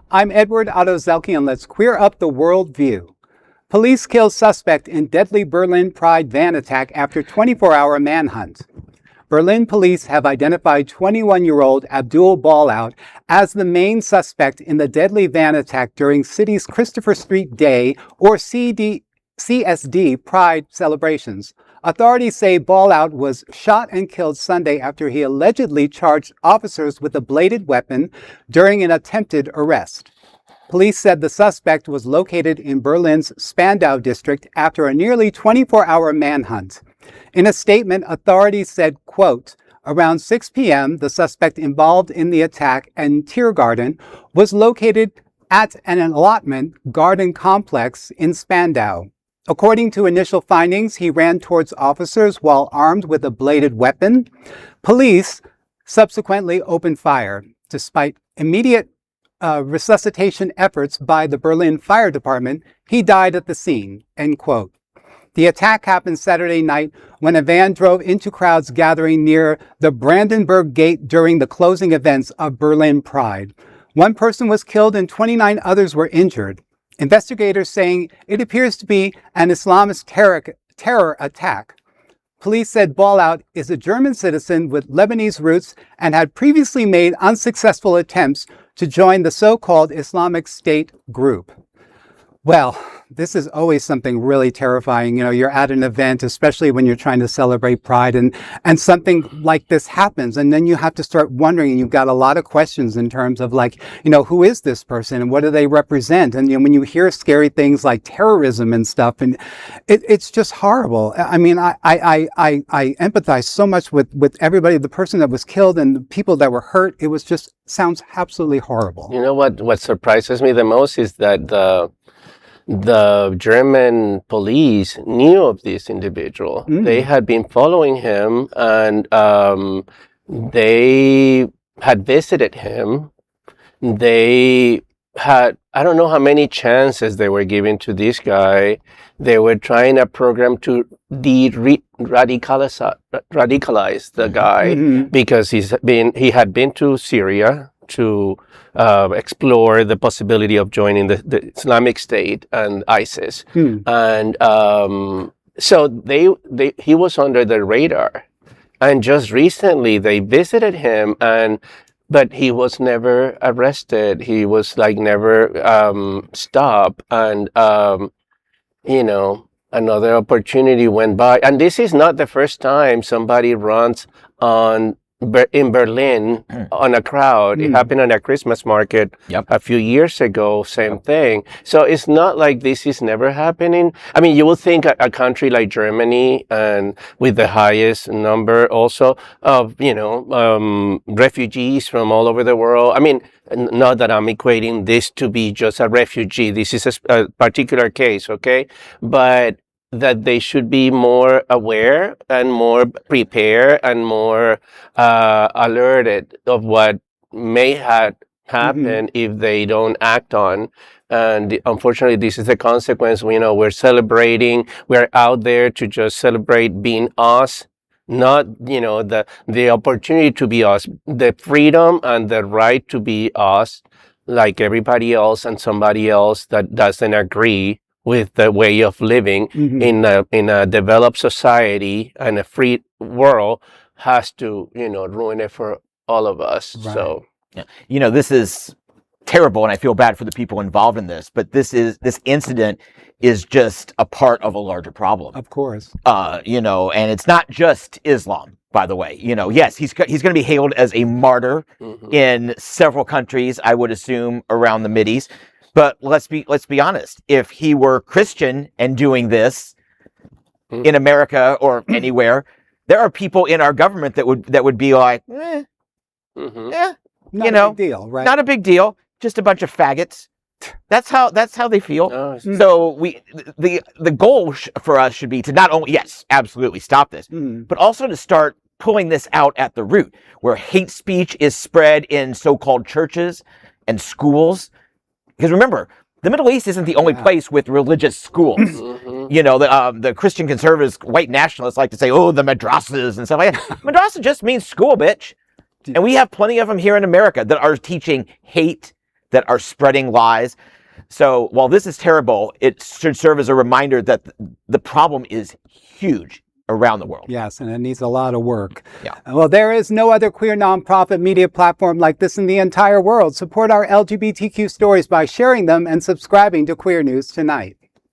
I'm Edward Otto Zelke, and let's queer up the world view. Police kill suspect in deadly Berlin Pride van attack after 24-hour manhunt. Berlin police have identified 21-year-old Abdul Ballout as the main suspect in the deadly van attack during city's Christopher Street Day, or CSD, Pride celebrations. Authorities say Ballout was shot and killed Sunday after he allegedly charged officers with a bladed weapon during an attempted arrest. Police said the suspect was located in Berlin's Spandau district after a nearly 24-hour manhunt. In a statement, authorities said, quote, around 6 p.m., the suspect involved in the attack and Tiergarten was located at an allotment garden complex in Spandau. According to initial findings, he ran towards officers while armed with a bladed weapon. Police subsequently opened fire. Despite immediate resuscitation efforts by the Berlin Fire Department, he died at the scene, end quote. The attack happened Saturday night when a van drove into crowds gathering near the Brandenburg Gate during the closing events of Berlin Pride. One person was killed and 29 others were injured. Investigators saying it appears to be an Islamist terror attack. Police said Ballout is a German citizen with Lebanese roots and had previously made unsuccessful attempts to join the so-called Islamic State group. Well, this is always something really terrifying. You know, you're at an event, especially when you're trying to celebrate Pride, and something like this happens. And then you have to start wondering, and you've got a lot of questions in terms of like, you know, who is this person and what do they represent? And you know, when you hear scary things like terrorism and stuff, and it's just horrible. I mean, I empathize so much with everybody, the person that was killed and the people that were hurt. It was just sounds absolutely horrible. You know what surprises me the most is that the German police knew of this individual. They had been following him, and they had visited him. They had, I don't know how many chances they were giving to this guy. They were trying a program to radicalize the guy because he had been to Syria to explore the possibility of joining the Islamic State and ISIS. And so he was under the radar. And just recently they visited him, but he was never arrested. He was like never stopped. And, you know, another opportunity went by. And this is not the first time somebody runs in Berlin on a crowd. It happened on a Christmas market a few years ago, same thing. So it's not like this is never happening. I mean, you would think a country like Germany, and with the highest number also of, you know, refugees from all over the world. I mean, not that I'm equating this to be just a refugee. This is a particular case, okay? But that they should be more aware and more prepared and more alerted of what may happen if they don't act on. And unfortunately, this is the consequence. You know, we're celebrating. We're out there to just celebrate being us, not, you know, the opportunity to be us, the freedom and the right to be us, like everybody else and somebody else that doesn't agree with the way of living in a developed society and a free world has to, you know, ruin it for all of us. Right. So, yeah. You know, this is terrible, and I feel bad for the people involved in this. But this incident is just a part of a larger problem. Of course. You know, and it's not just Islam. By the way, you know, yes, he's going to be hailed as a martyr in several countries, I would assume, around the Mideast. But let's be honest. If he were Christian and doing this in America or anywhere, there are people in our government that would be like, not you know, a big deal, right? Not a big deal. Just a bunch of faggots. That's how they feel. So the goal for us should be to not only, yes, absolutely stop this, but also to start pulling this out at the root, where hate speech is spread in so-called churches and schools. Because remember, the Middle East isn't the only place with religious schools. You know, the Christian conservatives, white nationalists like to say, oh, the madrasas and stuff like that. Madrasa just means school, bitch. And we have plenty of them here in America that are teaching hate that are spreading lies. So while this is terrible, it should serve as a reminder that the problem is huge around the world. Yes, and it needs a lot of work. Yeah. Well, there is no other queer nonprofit media platform like this in the entire world. Support our LGBTQ stories by sharing them and subscribing to Queer News Tonight.